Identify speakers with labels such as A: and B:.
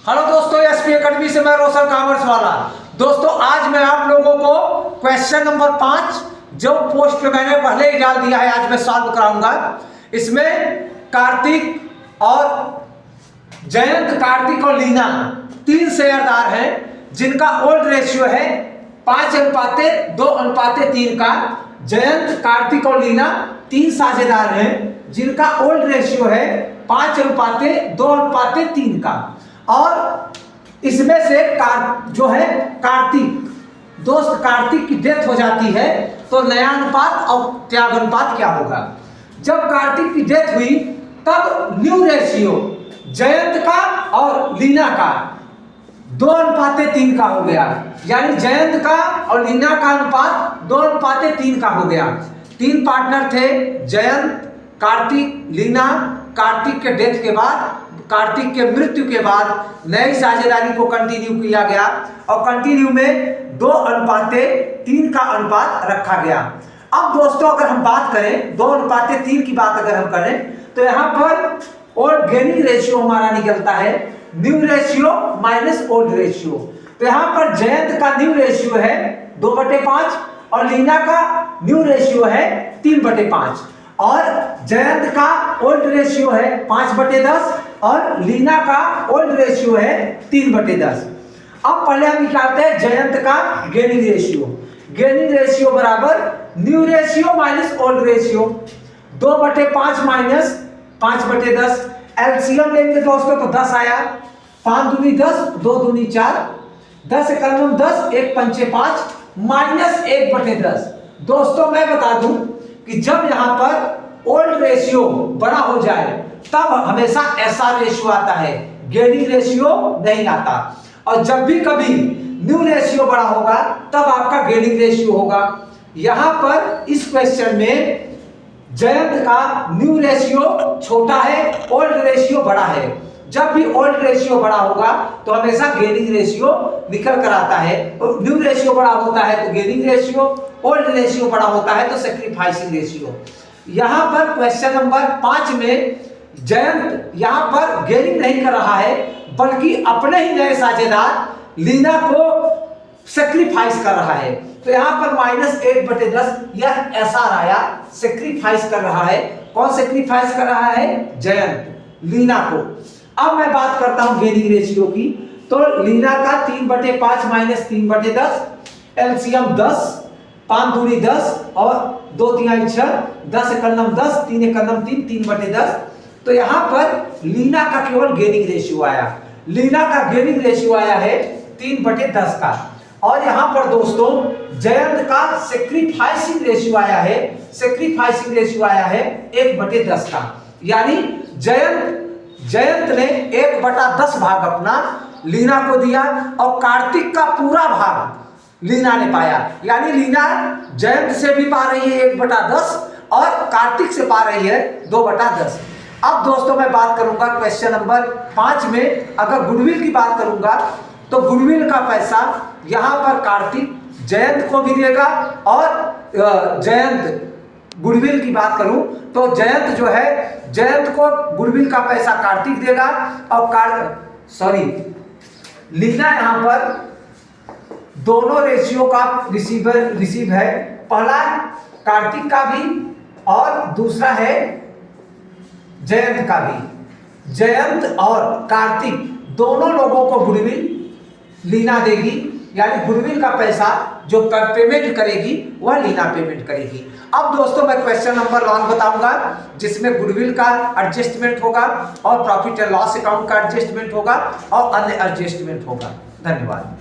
A: Hello दोस्तों, SP academy से मैं रोशन कॉमर्स वाला। दोस्तों आज मैं आप लोगों को क्वेश्चन नंबर 5 जो पोस्ट पे मैंने पहले ही डाल दिया है, आज मैं सॉल्व कराऊंगा। इसमें कार्तिक और जयंत, कार्तिक और लीना 3 शेयरदार हैं जिनका ओल्ड रेशियो है 5:2:3 का। जयंत, कार्तिक और लीना 3 साझेदार हैं जिनका ओल्ड रेशियो है 5:2:3 का। और इसमें से जो है कार्तिक, दोस्त कार्तिक की डेथ हो जाती है तो नया अनुपात और त्याग अनुपात क्या होगा। जब कार्तिक की डेथ हुई तब न्यू रेशियो जयंत का और लीना का 2:3 का हो गया, यानी जयंत का और लीना का अनुपात 2:3 का हो गया। 3 पार्टनर थे, जयंत, कार्तिक, लीना। कार्तिक के डेथ के बाद, कार्तिक के मृत्यु के बाद नई साझेदारी को कंटिन्यू किया गया और कंटिन्यू में 2:3 का अनुपात रखा गया। अब दोस्तों अगर हम बात करें 2:3 की बात अगर हम करें तो यहाँ पर ओल्ड गेनिंग रेशियो हमारा निकलता है new ratio minus old ratio. तो यहाँ पर जयंत का न्यू रेशियो है 2/5 और लीना का न्यू रेशियो है 3/5 और जयंत का ओल्ड रेशियो है 5/10 और लीना का ओल्ड रेशियो है 3/10। अब पहले हम निकालते हैं जयंत का गेनिंग रेशियो। गेनिंग रेशियो बराबर new ratio minus old ratio, 2/5 minus 5/10। LCM लेंगे दोस्तों तो 10 आया, 5 दूनी 10, 2 दूनी 4, 10 एकम 10, 1 पंचे 5 माइनस 1/10। दोस्तों मैं बता दूं कि जब यहां पर ओल्ड रेशियो बड़ा हो जाए तब हमेशा एसआर रेशियो आता है, गेनिंग रेशियो नहीं आता। और जब भी कभी न्यू रेशियो बड़ा होगा तब आपका गेनिंग रेशियो होगा। यहां पर इस क्वेश्चन में जयंत का न्यू रेशियो छोटा है, ओल्ड रेशियो बड़ा है। जब भी ओल्ड रेशियो बड़ा होगा तो हमेशा गेनिंग रेशियो निकल कर आता है। और न्यू रेशियो बड़ा होता है तो गेनिंग रेशियो, ओल्ड रेशियो बड़ा होता है तो सैक्रिफाइसिंग रेशियो। यहां पर क्वेश्चन नंबर 5 में जयंत यहां पर गेनिंग नहीं कर रहा है बल्कि अपने ही नए साझेदार लीना को सैक्रिफाइस कर रहा है। तो यहां पर -1/10 यह एसआर आया, सैक्रिफाइस कर रहा है। कौन सैक्रिफाइस कर रहा है? जयंत, लीना को। अब मैं बात करता हूं गेनिंग रेशियो की। तो लीना का 3/5 माइनस 3/10, एलसीएम 10, 5 दूनी 10 और 2 तिहाई 6, 10 एकम 10, 3 एकम 3, 3/10। तो यहां पर लीना का केवल गेनिंग रेशियो आया, लीना का गेनिंग रेशियो आया है 3/10 का। और यहां पर दोस्तों जयंत का सैक्रिफाइसिंग रेशियो आया है, सैक्रिफाइसिंग रेशियो आया है 1/10 का। यानी जयंत ने 1/10 भाग अपना लीना को दिया और कार्तिक का पूरा भाग लीना ने पाया। यानी लीना जयंत से भी पा रही है 1/10 और कार्तिक से पा रही है 2/10। अब दोस्तों मैं बात करूंगा क्वेश्चन नंबर 5 में। अगर गुडविल की बात करूंगा तो गुडविल का पैसा यहां पर कार्तिक जयंत को भी देगा और जयंत गुडविल की बात करूं तो जयंत जो है, जयंत को गुडविल का पैसा कार्तिक देगा और लीना यहां पर दोनों रेशियो का रिसीव है। पहला कार्तिक का भी और दूसरा है जयंत का भी। जयंत और कार्तिक दोनों लोगों को गुडविल लीना देगी, यानी गुडविल का पैसा जो पेमेंट करेगी वह लीना पेमेंट करेगी। अब दोस्तों मैं क्वेश्चन नंबर 1 बताऊंगा जिसमें गुडविल का एडजस्टमेंट होगा और प्रॉफिट एंड लॉस अकाउंट का एडजस्टमेंट होगा और अन्य एडजस्टमेंट होगा। धन्यवाद।